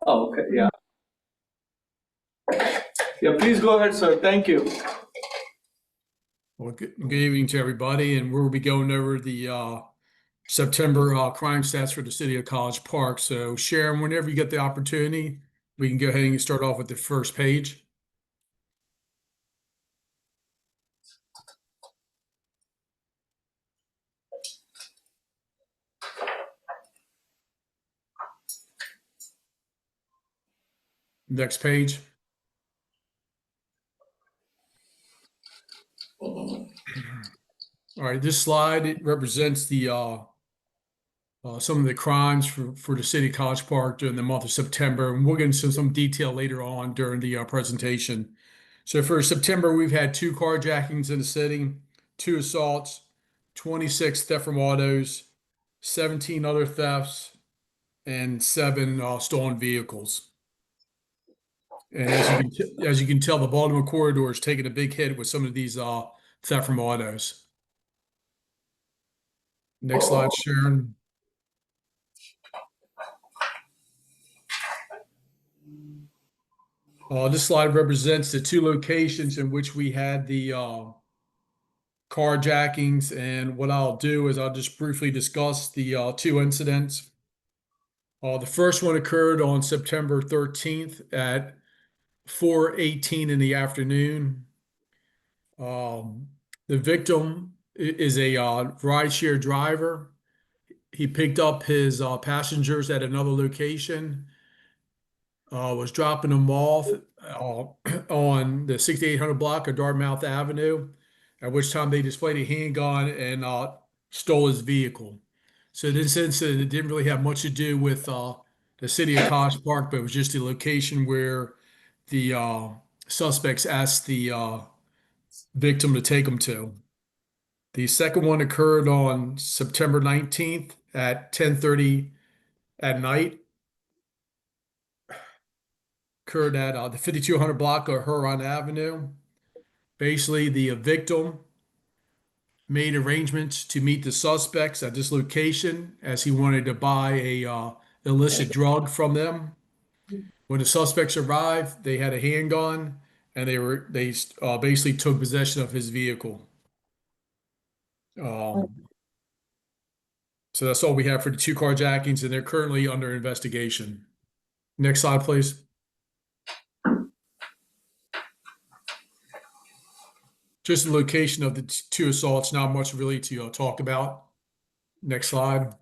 Oh, okay, yeah. Yeah, please go ahead, sir. Thank you. Well, good evening to everybody, and we'll be going over the September crime stats for the city of College Park. So, Sharon, whenever you get the opportunity, we can go ahead and start off with the first page. Next page. All right, this slide, it represents the some of the crimes for the city of College Park during the month of September, and we'll get into some detail later on during the presentation. So for September, we've had 2 carjackings in the city, 2 assaults, 26 theft from autos, 17 other thefts, and 7 stolen vehicles. And as you can tell, the Baltimore corridor is taking a big hit with some of these theft from autos. Next slide, Sharon. This slide represents the 2 locations in which we had the carjackings, and what I'll do is I'll just briefly discuss the 2 incidents. The first one occurred on September 13th at 4:18 in the afternoon. The victim is a rideshare driver. He picked up his passengers at another location, was dropping them off on the 6800 block of Dartmouth Avenue, at which time they displayed a handgun and stole his vehicle. So this incident, it didn't really have much to do with the city of College Park, but it was just the location where the suspects asked the victim to take them to. The second one occurred on September 19th at 10:30 at night. Occurred at the 5200 block of Huron Avenue. Basically, the victim made arrangements to meet the suspects at this location as he wanted to buy a illicit drug from them. When the suspects arrived, they had a handgun and they basically took possession of his vehicle. So that's all we have for the 2 carjackings, and they're currently under investigation. Next slide, please. Just the location of the 2 assaults, not much really to talk about. Next slide.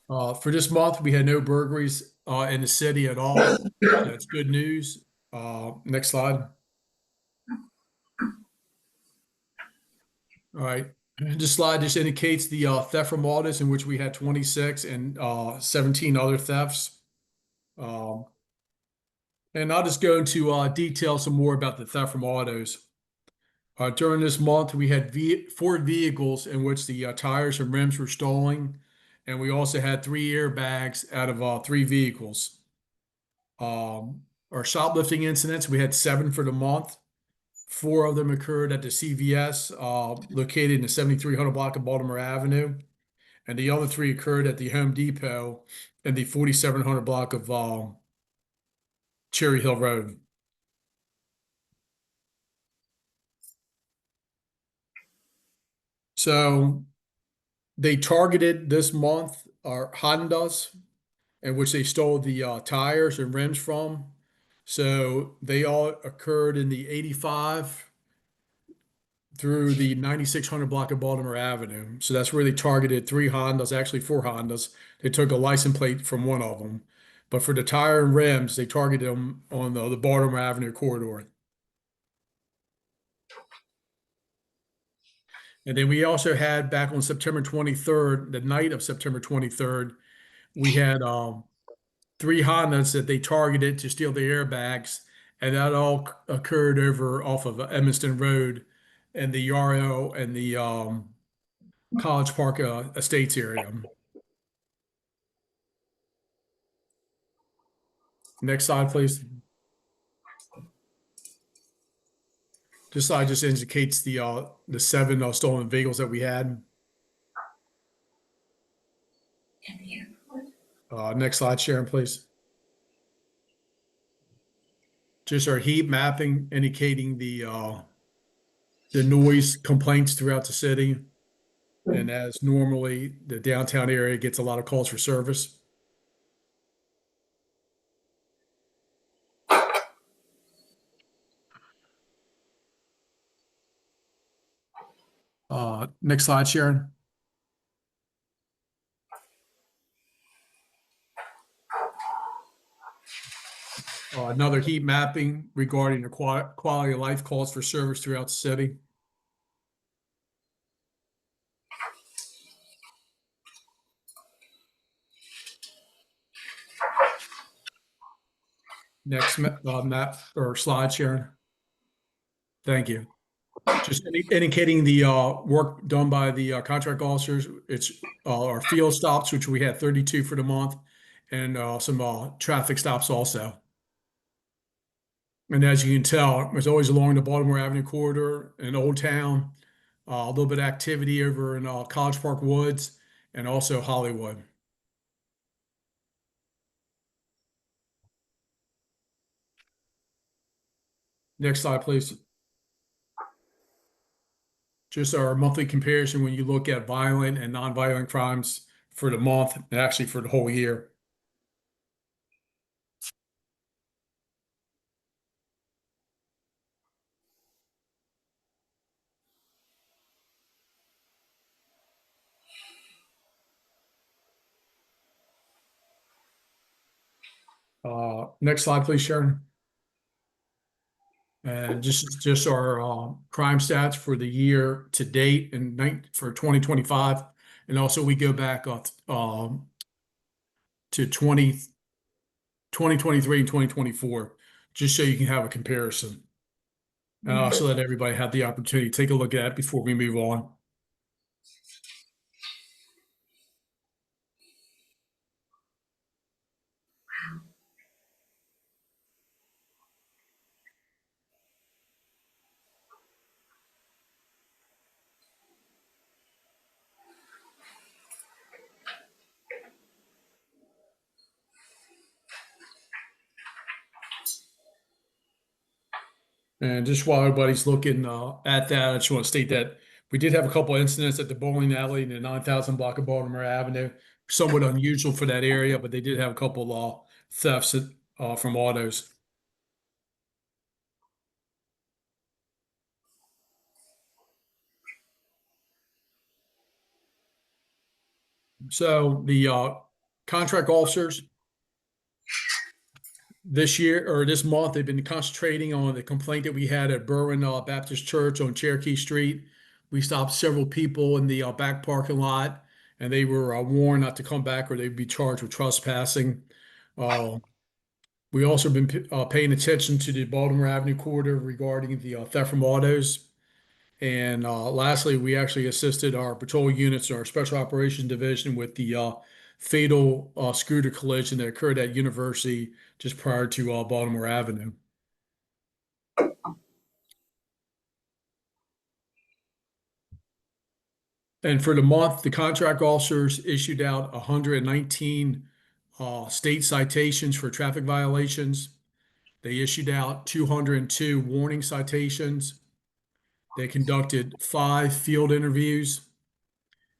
For this month, we had no burglaries in the city at all. That's good news. Next slide. All right. This slide just indicates the theft from autos, in which we had 26 and 17 other thefts. And I'll just go into detail some more about the theft from autos. During this month, we had 4 vehicles in which the tires and rims were stolen, and we also had 3 airbags out of 3 vehicles. Our shoplifting incidents, we had 7 for the month. 4 of them occurred at the CVS located in the 7300 block of Baltimore Avenue, and the other 3 occurred at the Home Depot in the 4700 block of Cherry Hill Road. So they targeted this month our Hondas, in which they stole the tires and rims from. So they all occurred in the 85 through the 9600 block of Baltimore Avenue. So that's where they targeted 3 Hondas, actually 4 Hondas. They took a license plate from one of them. But for the tire and rims, they targeted them on the Baltimore Avenue corridor. And then we also had back on September 23rd, the night of September 23rd, we had 3 Hondas that they targeted to steal the airbags, and that all occurred over off of Evanston Road and the Yarrow and the College Park Estates area. Next slide, please. This slide just indicates the 7 stolen vehicles that we had. Next slide, Sharon, please. Just our heat mapping indicating the noise complaints throughout the city. And as normally, the downtown area gets a lot of calls for service. Next slide, Sharon. Another heat mapping regarding the quality of life calls for service throughout the city. Next map or slide, Sharon. Thank you. Just indicating the work done by the contract officers. It's our field stops, which we had 32 for the month, and some traffic stops also. And as you can tell, it's always along the Baltimore Avenue corridor in Old Town, a little bit of activity over in College Park Woods and also Hollywood. Next slide, please. Just our monthly comparison when you look at violent and nonviolent crimes for the month and actually for the whole year. Next slide, please, Sharon. And just our crime stats for the year to date and for 2025. And also we go back to 2023 and 2024, just so you can have a comparison. And also let everybody have the opportunity to take a look at it before we move on. And just while everybody's looking at that, I just want to state that we did have a couple incidents at the bowling alley in the 9,000 block of Baltimore Avenue. Somewhat unusual for that area, but they did have a couple thefts from autos. So the contract officers this year or this month, they've been concentrating on the complaint that we had at Berwyn Baptist Church on Cherokee Street. We stopped several people in the back parking lot, and they were warned not to come back or they'd be charged with trespassing. We also been paying attention to the Baltimore Avenue corridor regarding the theft from autos. And lastly, we actually assisted our patrol units, our special operations division, with the fatal scooter collision that occurred at University just prior to Baltimore Avenue. And for the month, the contract officers issued out 119 state citations for traffic violations. They issued out 202 warning citations. They conducted 5 field interviews,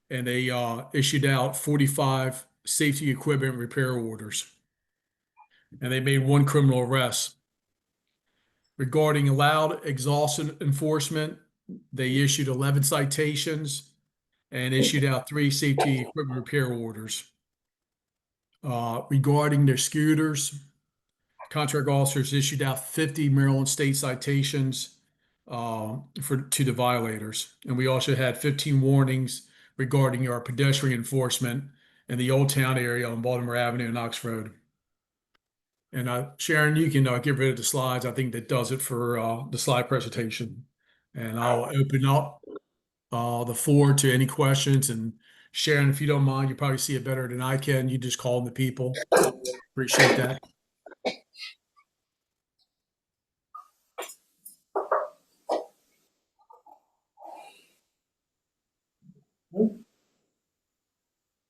and they issued out 45 safety equipment repair orders. And they made 1 criminal arrest. Regarding loud exhaust enforcement, they issued 11 citations and issued out 3 safety equipment repair orders. Regarding their scooters, contract officers issued out 50 Maryland state citations to the violators. And we also had 15 warnings regarding our pedestrian enforcement in the Old Town area on Baltimore Avenue and Knox Road. And Sharon, you can get rid of the slides. I think that does it for the slide presentation. And I'll open up the floor to any questions. And Sharon, if you don't mind, you probably see it better than I can. You just call on the people. Appreciate that.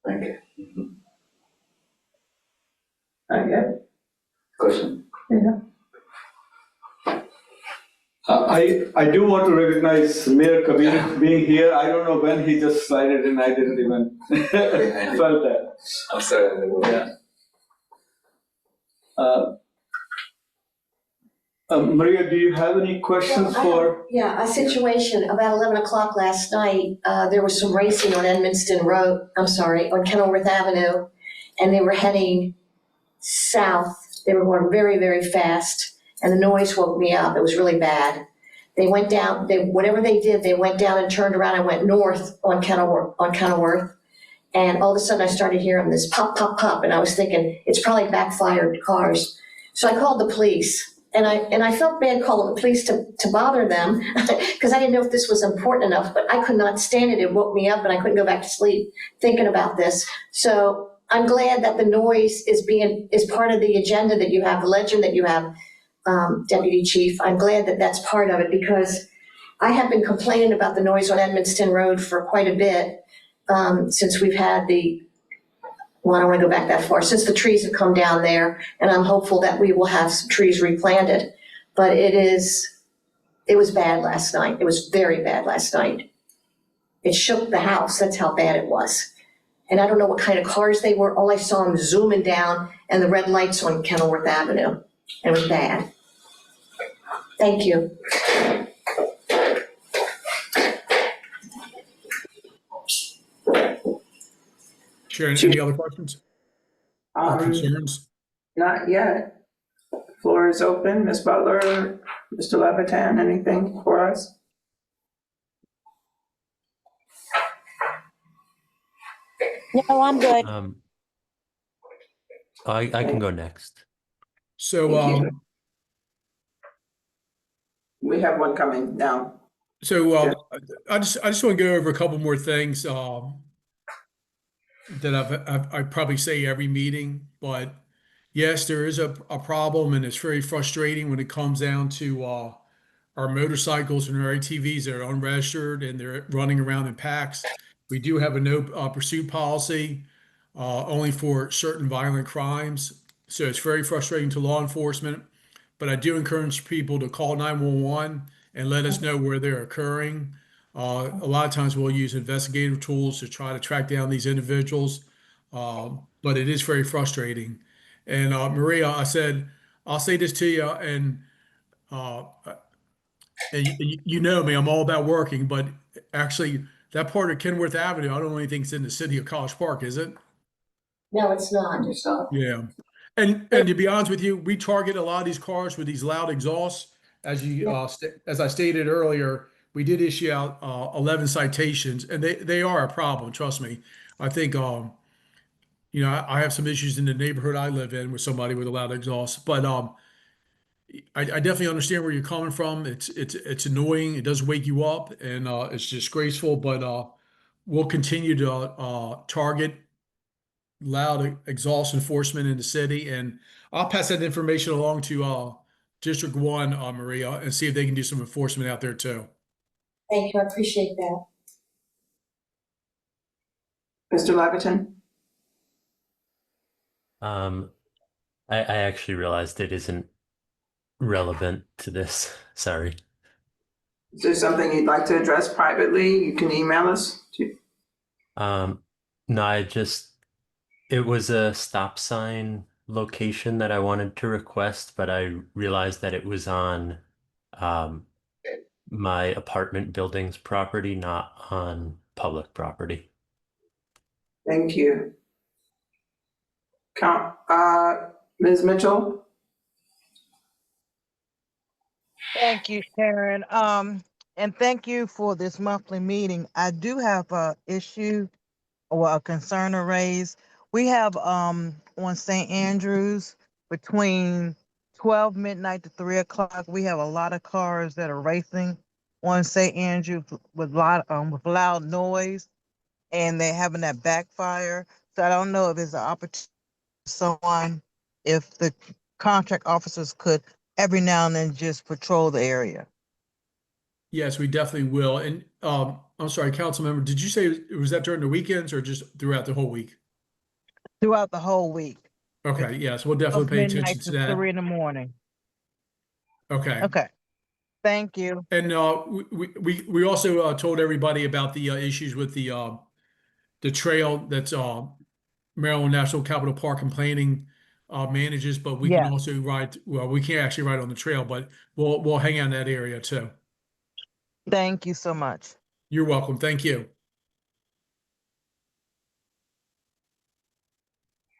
Thank you. Not yet. Question. Yeah. I do want to recognize Mayor Kabir being here. I don't know when he just slided in. I didn't even felt that. I'm sorry. Yeah. Maria, do you have any questions for? Yeah, a situation about 11 o'clock last night, there was some racing on on Kenilworth Avenue, and they were heading south. They were going very, very fast, and the noise woke me up. It was really bad. They went down, whatever they did, they went down and turned around and went north on Kenilworth. And all of a sudden I started hearing this pop, pop, pop, and I was thinking, it's probably backfired cars. So I called the police. And I felt bad calling the police to bother them because I didn't know if this was important enough, but I could not stand it. It woke me up and I couldn't go back to sleep thinking about this. So I'm glad that the noise is part of the agenda that you have, the legend that you have, Deputy Chief. I'm glad that that's part of it because I have been complaining about the noise on Edmonston Road for quite a bit since we've had I don't want to go back that far, since the trees have come down there, and I'm hopeful that we will have some trees replanted. But it was bad last night. It was very bad last night. It shook the house. That's how bad it was. And I don't know what kind of cars they were. All I saw them zooming down and the red lights on Kenilworth Avenue. It was bad. Thank you. Sharon, any other questions or concerns? Not yet. Floor is open. Ms. Butler, Mr. Levitan, anything for us? No, I'm good. I can go next. So, Thank you. We have one coming now. I just want to go over a couple more things that I probably say every meeting, but yes, there is a problem, and it's very frustrating when it comes down to our motorcycles and our ATVs that are unregistered and they're running around in packs. We do have a no pursuit policy only for certain violent crimes, so it's very frustrating to law enforcement. But I do encourage people to call 911 and let us know where they're occurring. A lot of times we'll use investigative tools to try to track down these individuals, but it is very frustrating. And Maria, I'll say this to you, and you know me, I'm all about working, but actually that part of Kenilworth Avenue, I don't really think it's in the city of College Park, is it? No, it's not. Yeah. And to be honest with you, we target a lot of these cars with these loud exhausts. As I stated earlier, we did issue out 11 citations, and they are a problem. Trust me. I think I have some issues in the neighborhood I live in with somebody with a loud exhaust, but I definitely understand where you're coming from. It's annoying. It does wake you up, and it's disgraceful. But we'll continue to target loud exhaust enforcement in the city, and I'll pass that information along to District 1, Maria, and see if they can do some enforcement out there too. Thank you. I appreciate that. Mr. Levitan? I actually realized it isn't relevant to this. Sorry. Is there something you'd like to address privately? You can email us. No, it was a stop sign location that I wanted to request, but I realized that it was on my apartment building's property, not on public property. Thank you. Ms. Mitchell? Thank you, Sharon. And thank you for this monthly meeting. I do have a issue or a concern to raise. We have on St. Andrews between 12 midnight to 3 o'clock. We have a lot of cars that are racing on St. Andrews with loud noise, and they're having that backfire. So I don't know if it's an opportunity for someone, if the contract officers could every now and then just patrol the area. Yes, we definitely will. And I'm sorry, council member, did you say was that during the weekends or just throughout the whole week? Throughout the whole week. Okay, yes, we'll Of definitely pay attention midnight to to that. 3 in the morning. Okay. Okay, thank you. And we also told everybody about the issues with the trail that's Maryland National Capital Park and Planning manages, but we can Yeah, also ride. Well, we can't actually ride on the trail, but we'll hang out in that area too. thank you so much. You're welcome. Thank you.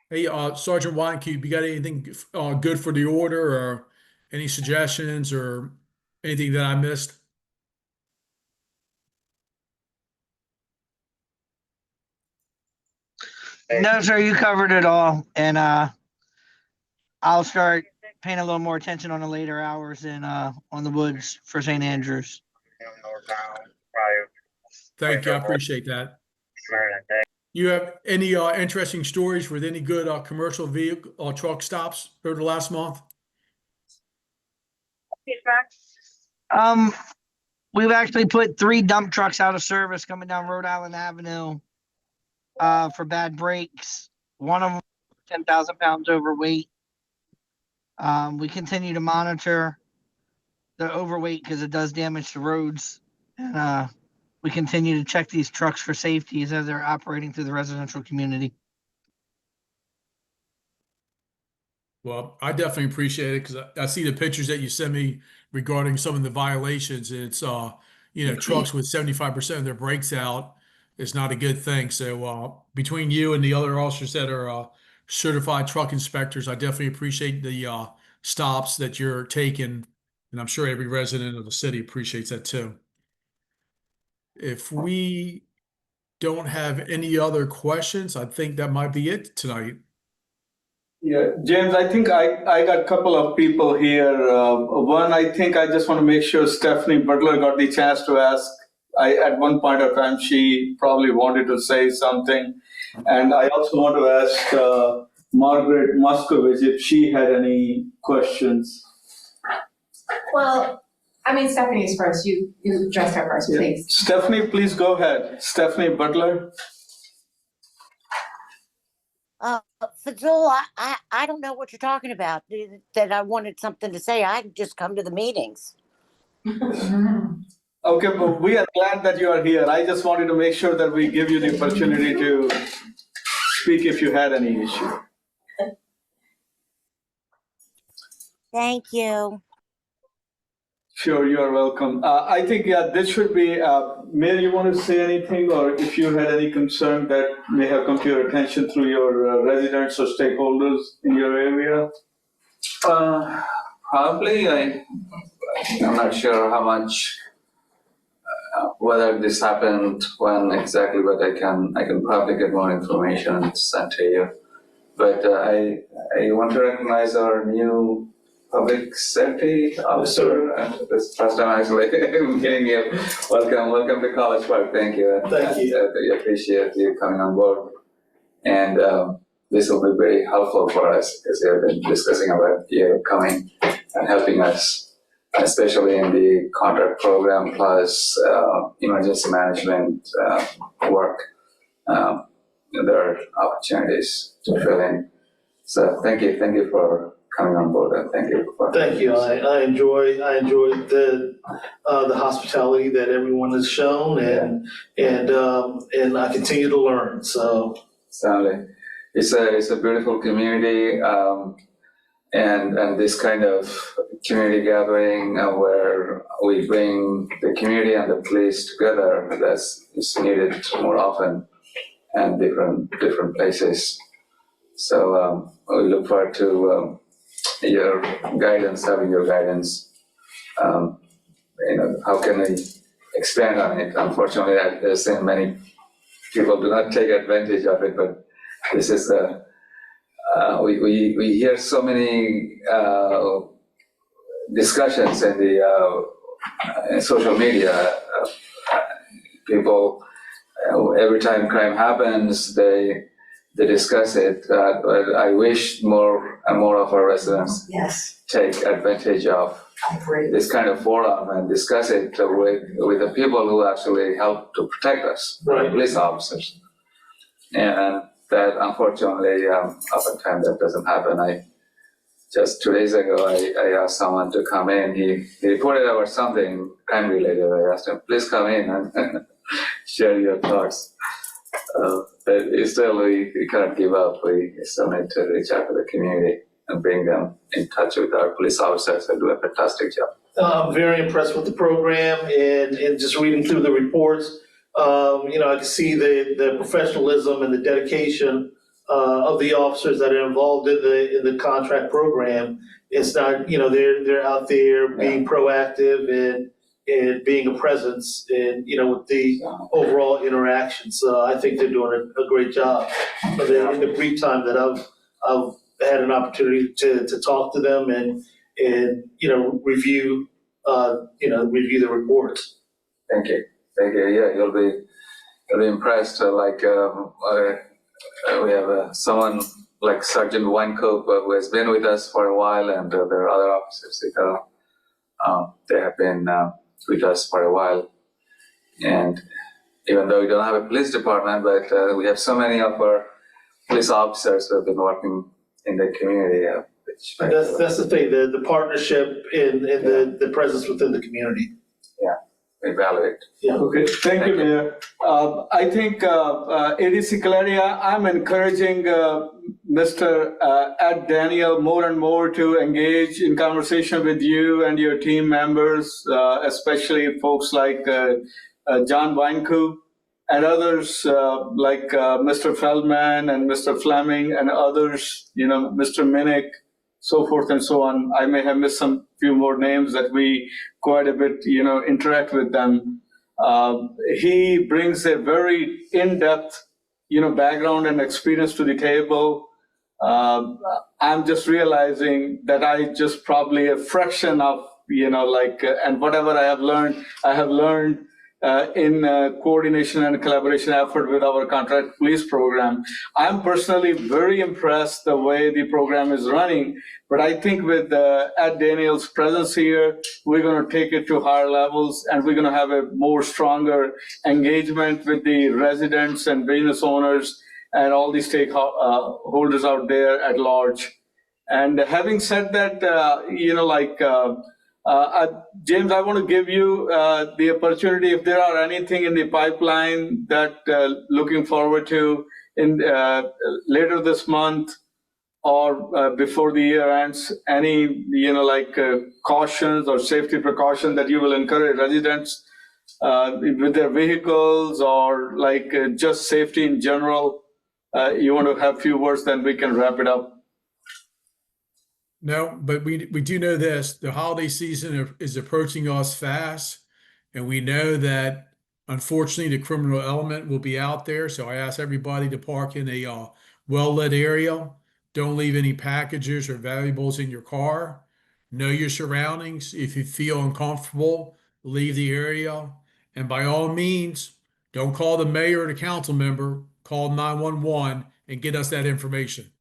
Hey, Sergeant Wynkoop, you got anything good for the order, or any suggestions, or anything that I missed? No, sir, you covered it all. And I'll start paying a little more attention on the later hours and on the woods for St. Andrews. Thank you. I appreciate that. You have any interesting stories with any good commercial vehicle or truck stops over the last month? We've actually put 3 dump trucks out of service coming down Rhode Island Avenue for bad brakes. One of them 10,000 pounds overweight. We continue to monitor the overweight because it does damage the roads. And we continue to check these trucks for safety as they're operating through the residential community. Well, I definitely appreciate it because I see the pictures that you sent me regarding some of the violations. And it's trucks with 75% of their brakes out is not a good thing. So between you and the other officers that are certified truck inspectors, I definitely appreciate the stops that you're taking, and I'm sure every resident of the city appreciates that too. If we don't have any other questions, I think that might be it tonight. Yeah, James, I think I got a couple of people here. One, I think I just want to make sure Stephanie Butler got the chance to ask. At one point of time, she probably wanted to say something. And I also want to ask Margaret Moscovich if she had any questions. Well, I mean, Stephanie's first. You address her first, Yeah. please. Stephanie, please go ahead. Stephanie Butler. Fazul, I don't know what you're talking about, that I wanted something to say. I just come to the meetings. Okay, but we are glad that you are here. I just wanted to make sure that we give you the opportunity to speak if you had any issue. Thank you. Sure, you are welcome. I think, this should be, Mayor, you want to say anything, or if you had any concern that may have come to your attention through your residents or stakeholders in your area? Probably, I'm not sure how much, whether this happened when exactly, but I can probably get more information and send to you. But I want to recognize our new public safety officer. This first time actually meeting you. Welcome to College Park. Thank you. Thank you. We appreciate you coming on board. And this will be very helpful for us because we have been discussing about you coming and helping us, especially in the contract program plus emergency management work. There are opportunities to fill in. So thank you for coming on board, and thank you for. Thank you. I enjoy the hospitality that everyone has shown, and I continue to learn. So Certainly, it's a beautiful community, and this kind of community gathering where we bring the community and the police together, is needed more often and different places. So we look forward to your guidance, having your guidance. How can we expand on it? Unfortunately, I've seen many people do not take advantage of it, but this is we hear so many discussions in the in social media. People, every time crime happens, they discuss it. I wish more and more of our residents take advantage of this kind of forum and discuss it with the people who actually help to protect us, Right. police officers. And that unfortunately, oftentimes that doesn't happen. Just 2 days ago, I asked someone to come in. He reported about something crime related. I asked him, please come in and share your thoughts. But still, we cannot give up. We still need to reach out to the community and bring them in touch with our police officers that do a fantastic job. I'm very impressed with the program and just reading through the reports. I can see the professionalism and the dedication of the officers that are involved in the contract program. It's not, they're out there being proactive and being a presence and, with the overall interaction. So I think they're doing a great job. But in the brief time that I've had an opportunity to talk to them and review the reports. Thank you. Yeah, you'll be impressed. We have someone like Sergeant Weinkoop who has been with us for a while, and there are other officers they have been with us for a while. And even though we don't have a police department, but we have so many of our police officers who have been working in the community. That's the thing, the partnership and the presence within the community. Yeah, we value it. Yeah. Okay, thank you, Mayor. I think ADC Caleria, I'm encouraging Mr. Ed Daniel more and more to engage in conversation with you and your team members, especially folks like John Weinkoop and others like Mr. Feldman and Mr. Fleming and others, Mr. Minnick, so forth and so on. I may have missed some few more names that we quite a bit, interact with them. He brings a very in-depth, background and experience to the table. I'm just realizing that I just probably a fraction of, and whatever I have learned in coordination and collaboration effort with our contract police program. I'm personally very impressed the way the program is running, but I think with Ed Daniel's presence here, we're going to take it to higher levels, and we're going to have a more stronger engagement with the residents and business owners and all the stakeholders out there at large. And having said that, James, I want to give you the opportunity, if there are anything in the pipeline that looking forward to in later this month or before the year ends, any, cautions or safety precautions that you will encourage residents with their vehicles or just safety in general. You want to have a few words, then we can wrap it up. No, but we do know this, the holiday season is approaching us fast, and we know that unfortunately the criminal element will be out there. So I ask everybody to park in a well-lit area. Don't leave any packages or valuables in your car. Know your surroundings. If you feel uncomfortable, leave the area. And by all means, don't call the mayor or the council member, call 911 and get us that information.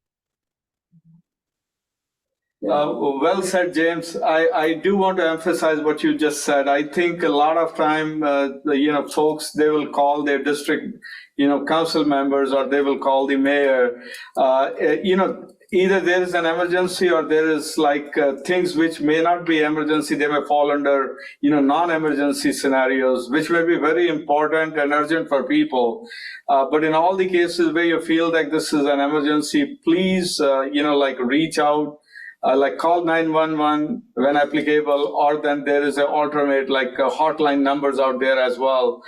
Well said, James. I do want to emphasize what you just said. I think a lot of time, folks, they will call their district, council members, or they will call the mayor. Either there is an emergency or there is things which may not be emergency. They may fall under, non-emergency scenarios, which may be very important and urgent for people. But in all the cases where you feel like this is an emergency, please, reach out. Call 911 when applicable, or then there is an alternate, hotline numbers out there as well.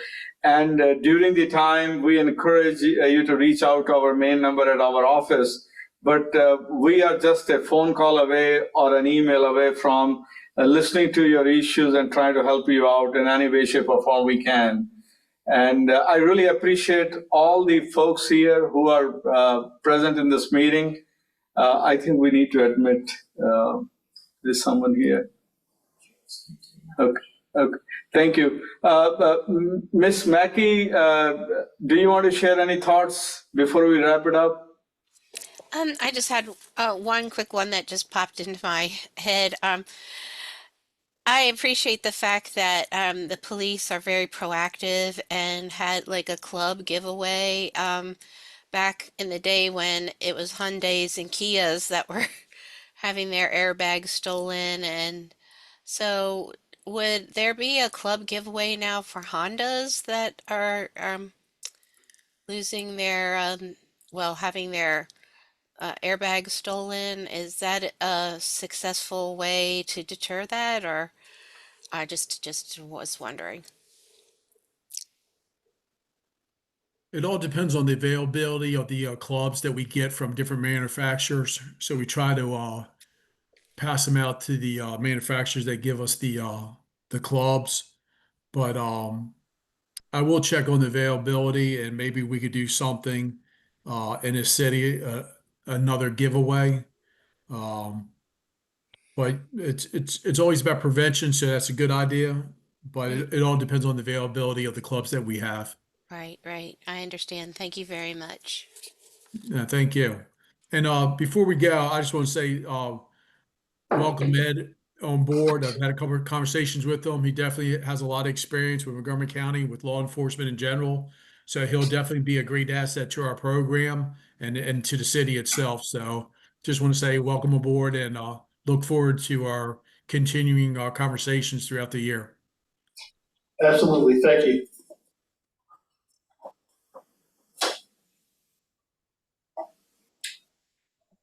And during the time, we encourage you to reach out to our main number at our office. But we are just a phone call away or an email away from listening to your issues and trying to help you out in any way, shape, or form we can. And I really appreciate all the folks here who are present in this meeting. I think we need to admit there's someone here. Okay. Thank you. Ms. Mackey, do you want to share any thoughts before we wrap it up? I just had one quick one that just popped into my head. I appreciate the fact that the police are very proactive and had a club giveaway. back in the day when it was Hyundais and Kias that were having their airbags stolen. And so would there be a club giveaway now for Hondas that are losing their, having their airbags stolen? Is that a successful way to deter that, or I just was wondering? It all depends on the availability of the clubs that we get from different manufacturers. So we try to pass them out to the manufacturers that give us the clubs. But I will check on the availability, and maybe we could do something in the city, another giveaway. But it's always about prevention, so that's a good idea. But it all depends on the availability of the clubs that we have. Right, right. I understand. Thank you very much. Yeah, thank you. And before we go, I just want to say welcome Ed on board. I've had a couple of conversations with him. He definitely has a lot of experience with Montgomery County, with law enforcement in general. So he'll definitely be a great asset to our program and to the city itself. So just want to say welcome aboard, and look forward to our continuing conversations throughout the year. Absolutely, thank you.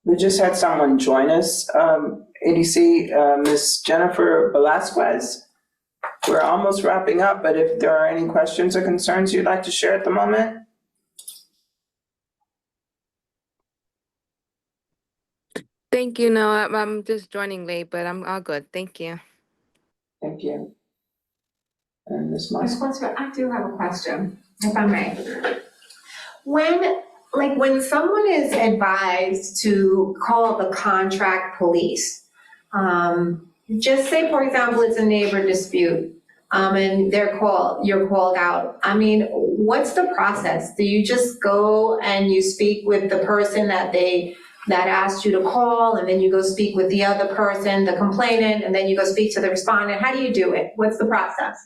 We just had someone join us, ADC, Ms. Jennifer Velasquez. We're almost wrapping up, but if there are any questions or concerns you'd like to share at the moment? Thank you. No, I'm just joining late, but I'm all good. Thank you. Thank you. And Ms. Ms. Moss? Quincy, I do have a question, if I may. When someone is advised to call the contract police, just say, for example, it's a neighbor dispute, and you're called out. I mean, what's the process? Do you just go and you speak with the person that asked you to call, and then you go speak with the other person, the complainant, and then you go speak to the respondent? How do you do it? What's the process?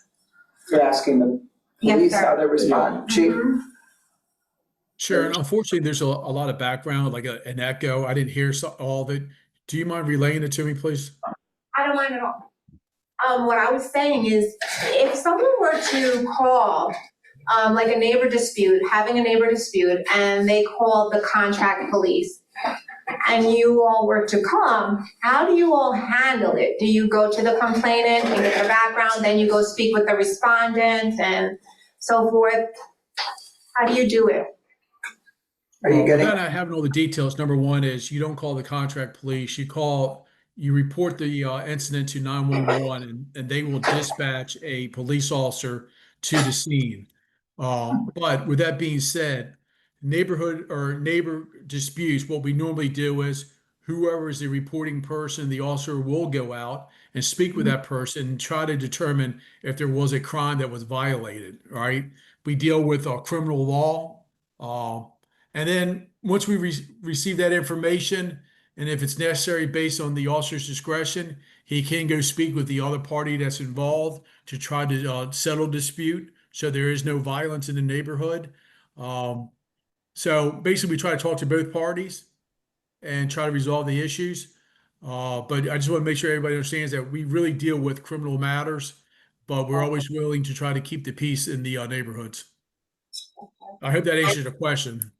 You're asking the Yes, police sir. how they respond. Chief? Sure. And unfortunately, there's a lot of background, like an echo. I didn't hear all of it. Do you mind relaying it to me, please? I don't mind at all. What I was saying is, if someone were to call, like having a neighbor dispute, and they called the contract police, and you all were to come, how do you all handle it? Do you go to the complainant and get their background, then you go speak with the respondent and so forth? How do you do it? Are you getting? Without having all the details, number one is you don't call the contract police. You report the incident to 911, and they will dispatch a police officer to the scene. But with that being said, neighborhood or neighbor disputes, what we normally do is whoever is the reporting person, the officer will go out and speak with that person and try to determine if there was a crime that was violated, right? We deal with criminal law. And then once we receive that information, and if it's necessary based on the officer's discretion, he can go speak with the other party that's involved to try to settle dispute so there is no violence in the neighborhood. So basically, we try to talk to both parties and try to resolve the issues. But I just want to make sure everybody understands that we really deal with criminal matters, but we're always willing to try to keep the peace in the neighborhoods. I hope that answers the question.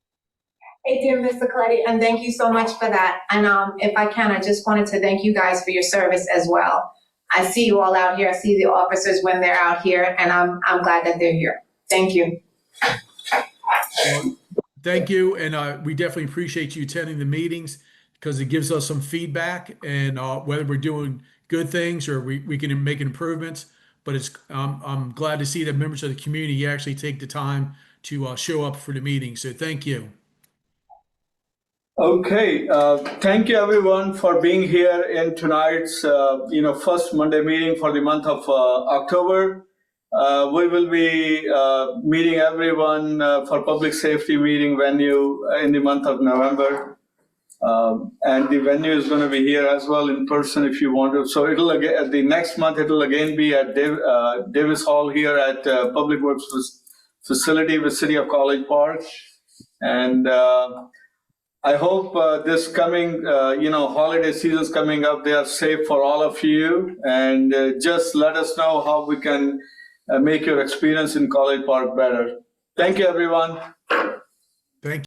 It did, Mr. Coletti, and thank you so much for that. And if I can, I just wanted to thank you guys for your service as well. I see you all out here. I see the officers when they're out here, and I'm glad that they're here. Thank you. Well, thank you, and we definitely appreciate you attending the meetings because it gives us some feedback, and whether we're doing good things or we can make improvements. But I'm glad to see that members of the community actually take the time to show up for the meeting. So thank you. Okay, thank you everyone for being here in tonight's first Monday meeting for the month of October. We will be meeting everyone for public safety meeting venue in the month of November. And the venue is going to be here as well in person if you want to. So it'll again, the next month it'll again be at Davis Hall here at Public Works facility with City of College Park. And I hope this coming, holiday season's coming up, they are safe for all of you. And just let us know how we can make your experience in College Park better. Thank you, everyone.